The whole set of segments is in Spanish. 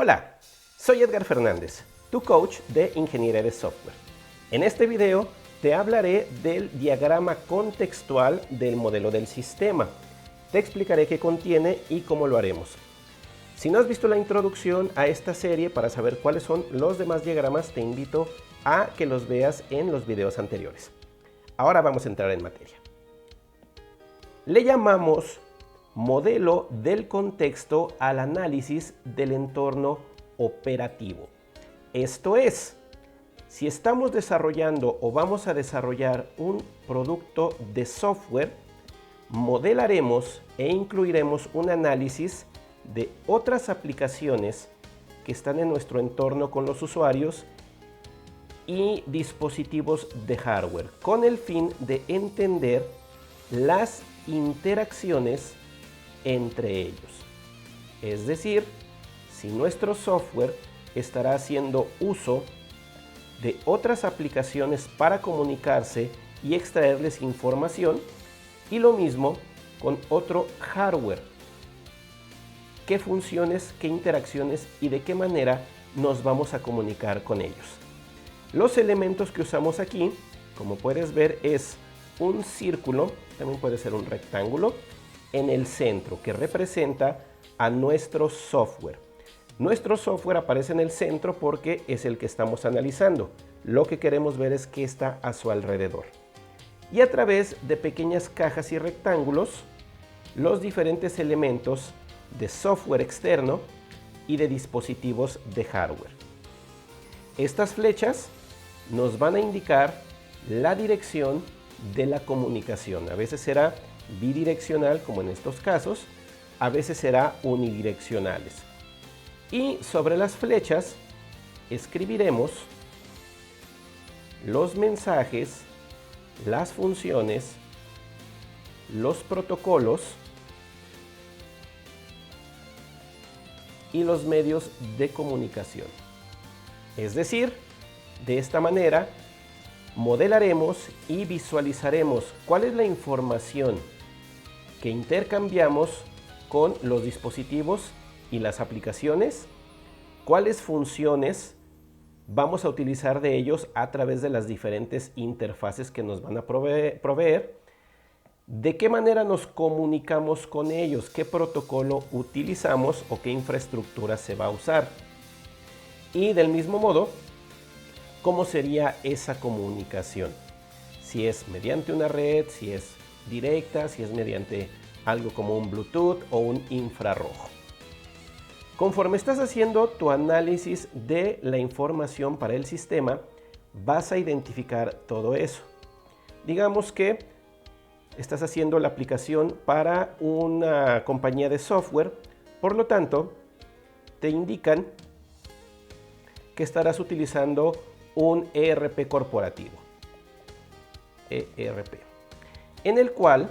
Hola, soy Edgar Fernández, tu coach de ingeniería de software. En este video te hablaré del diagrama contextual del modelo del sistema. Te explicaré qué contiene y cómo lo haremos. Si no has visto la introducción a esta serie para saber cuáles son los demás diagramas, te invito a que los veas en los videos anteriores. Ahora vamos a entrar en materia. Le llamamos modelo del contexto al análisis del entorno operativo. Esto es, si estamos desarrollando o vamos a desarrollar un producto de software, modelaremos e incluiremos un análisis de otras aplicaciones que están en nuestro entorno con los usuarios y dispositivos de hardware, con el fin de entender las interacciones entre ellos. Es decir, si nuestro software estará haciendo uso de otras aplicaciones para comunicarse y extraerles información, y lo mismo con otro hardware. ¿Qué funciones, qué interacciones y de qué manera nos vamos a comunicar con ellos? Los elementos que usamos aquí, como puedes ver, es un círculo, también puede ser un rectángulo, en el centro, que representa a nuestro software. Nuestro software aparece en el centro porque es el que estamos analizando. Lo que queremos ver es qué está a su alrededor. Y a través de pequeñas cajas y rectángulos, los diferentes elementos de software externo y de dispositivos de hardware. Estas flechas nos van a indicar la dirección de la comunicación. A veces será bidireccional, como en estos casos, a veces será unidireccionales. Y sobre las flechas escribiremos los mensajes, las funciones, los protocolos y los medios de comunicación. Es decir, de esta manera modelaremos y visualizaremos cuál es la información que intercambiamos con los dispositivos y las aplicaciones, cuáles funciones vamos a utilizar de ellos a través de las diferentes interfaces que nos van a proveer, de qué manera nos comunicamos con ellos, qué protocolo utilizamos o qué infraestructura se va a usar. Y del mismo modo, cómo sería esa comunicación. Si es mediante una red, si es directa, si es mediante algo como un Bluetooth o un infrarrojo. Conforme estás haciendo tu análisis de la información para el sistema, vas a identificar todo eso. Digamos que estás haciendo la aplicación para una compañía de software, por lo tanto, te indican que estarás utilizando un ERP corporativo, ERP, en el cual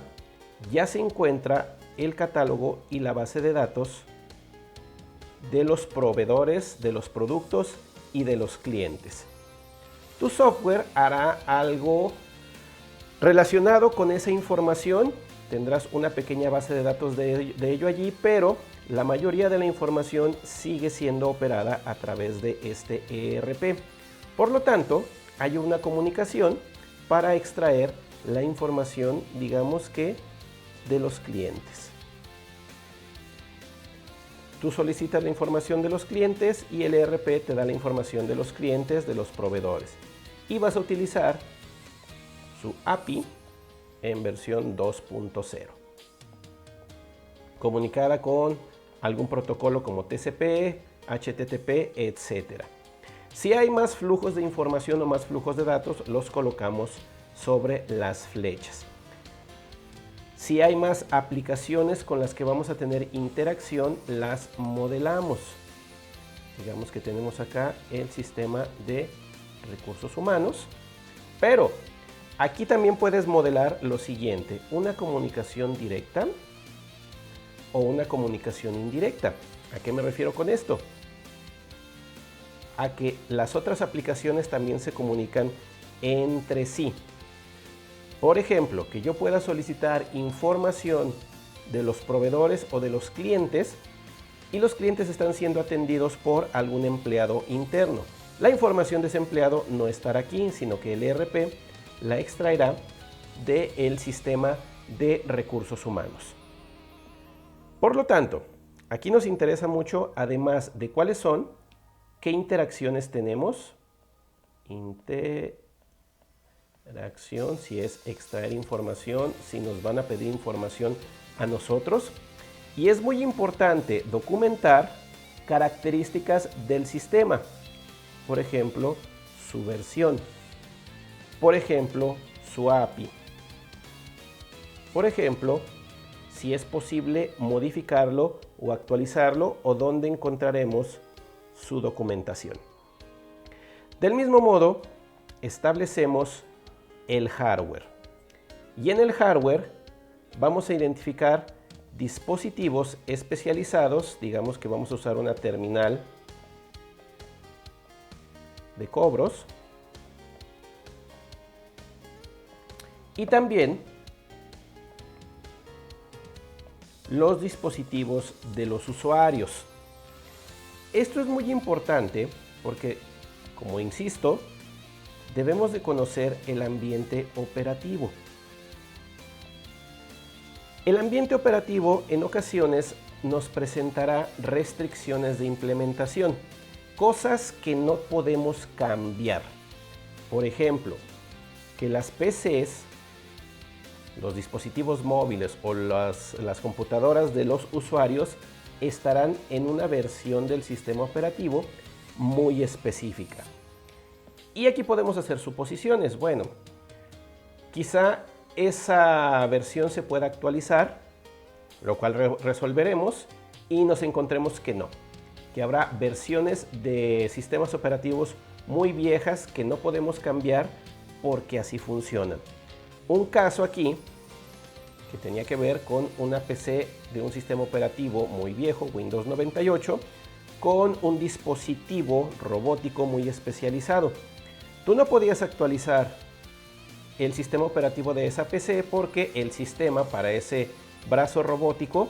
ya se encuentra el catálogo y la base de datos de los proveedores, de los productos y de los clientes. Tu software hará algo relacionado con esa información, tendrás una pequeña base de datos de ello allí, pero la mayoría de la información sigue siendo operada a través de este ERP. Por lo tanto, hay una comunicación para extraer la información, digamos que, de los clientes. Tú solicitas la información de los clientes y el ERP te da la información de los clientes, de los proveedores. Y vas a utilizar su API en versión 2.0. Comunicada con algún protocolo como TCP, HTTP, etc. Si hay más flujos de información o más flujos de datos, los colocamos sobre las flechas. Si hay más aplicaciones con las que vamos a tener interacción, las modelamos. Digamos que tenemos acá el sistema de recursos humanos, pero aquí también puedes modelar lo siguiente: una comunicación directa o una comunicación indirecta. ¿A qué me refiero con esto? A que las otras aplicaciones también se comunican entre sí. Por ejemplo, que yo pueda solicitar información de los proveedores o de los clientes y los clientes están siendo atendidos por algún empleado interno. La información de ese empleado no estará aquí, sino que el ERP la extraerá del sistema de recursos humanos. Por lo tanto, aquí nos interesa mucho, además de cuáles son, qué interacciones tenemos. Interacción, si es extraer información, si nos van a pedir información a nosotros. Y es muy importante documentar características del sistema. Por ejemplo, su versión. Por ejemplo, su API. Por ejemplo, si es posible modificarlo o actualizarlo o dónde encontraremos su documentación. Del mismo modo, establecemos el hardware. Y en el hardware vamos a identificar dispositivos especializados. Digamos que vamos a usar una terminal de cobros. Y también los dispositivos de los usuarios. Esto es muy importante porque, como insisto, debemos de conocer el ambiente operativo. El ambiente operativo en ocasiones nos presentará restricciones de implementación, cosas que no podemos cambiar. Por ejemplo, que las PCs, los dispositivos móviles o las computadoras de los usuarios estarán en una versión del sistema operativo muy específica. Y aquí podemos hacer suposiciones. Bueno, quizá esa versión se pueda actualizar, lo cual resolveremos, y nos encontremos que no, que habrá versiones de sistemas operativos muy viejas que no podemos cambiar porque así funcionan. Un caso aquí que tenía que ver con una PC de un sistema operativo muy viejo, Windows 98, con un dispositivo robótico muy especializado. Tú no podías actualizar el sistema operativo de esa PC porque el sistema para ese brazo robótico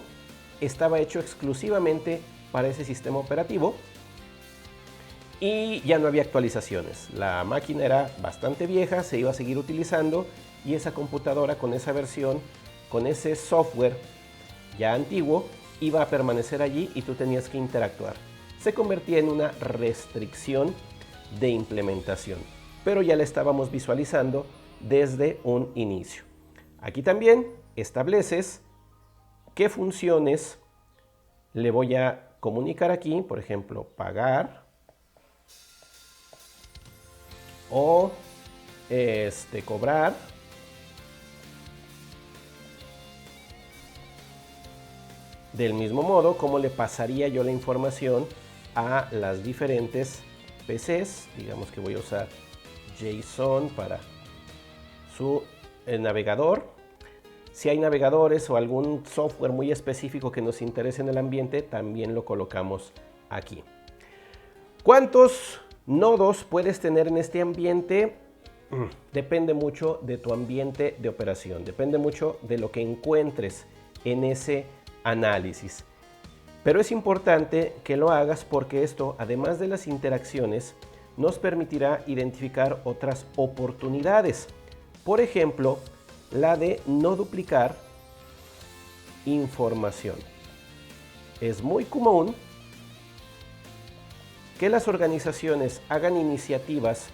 estaba hecho exclusivamente para ese sistema operativo y ya no había actualizaciones. La máquina era bastante vieja, se iba a seguir utilizando y esa computadora con esa versión, con ese software ya antiguo, iba a permanecer allí y tú tenías que interactuar. Se convertía en una restricción de implementación, pero ya la estábamos visualizando desde un inicio. Aquí también estableces qué funciones le voy a comunicar aquí, por ejemplo, pagar o cobrar. Del mismo modo, cómo le pasaría yo la información a las diferentes PCs. Digamos que voy a usar JSON para su navegador. Si hay navegadores o algún software muy específico que nos interese en el ambiente, también lo colocamos aquí. ¿Cuántos nodos puedes tener en este ambiente? Depende mucho de tu ambiente de operación, depende mucho de lo que encuentres en ese análisis. Pero es importante que lo hagas porque esto, además de las interacciones, nos permitirá identificar otras oportunidades. Por ejemplo, la de no duplicar información. Es muy común que las organizaciones hagan iniciativas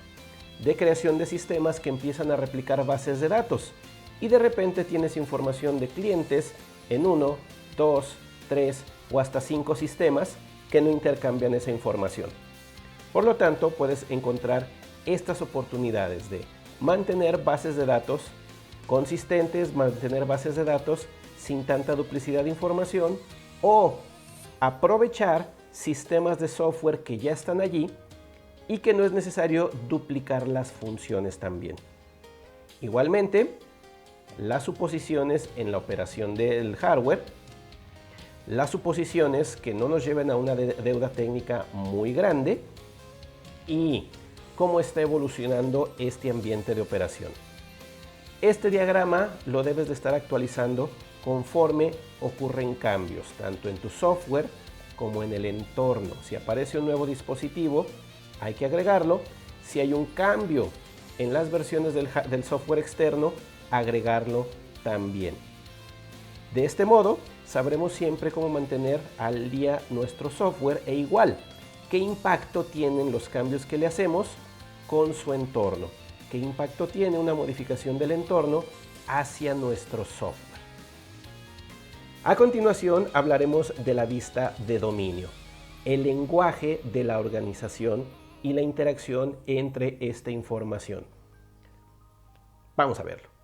de creación de sistemas que empiezan a replicar bases de datos y de repente tienes información de clientes en 1, 2, 3 o hasta 5 sistemas que no intercambian esa información. Por lo tanto, puedes encontrar estas oportunidades de mantener bases de datos consistentes, mantener bases de datos sin tanta duplicidad de información o aprovechar sistemas de software que ya están allí y que no es necesario duplicar las funciones también. Igualmente, las suposiciones en la operación del hardware, las suposiciones que no nos lleven a una deuda técnica muy grande y cómo está evolucionando este ambiente de operación. Este diagrama lo debes de estar actualizando conforme ocurren cambios, tanto en tu software como en el entorno. Si aparece un nuevo dispositivo, hay que agregarlo. Si hay un cambio en las versiones del software externo, agregarlo también. De este modo, sabremos siempre cómo mantener al día nuestro software e igual, qué impacto tienen los cambios que le hacemos con su entorno, qué impacto tiene una modificación del entorno hacia nuestro software. A continuación hablaremos de la vista de dominio, el lenguaje de la organización y la interacción entre esta información. Vamos a verlo.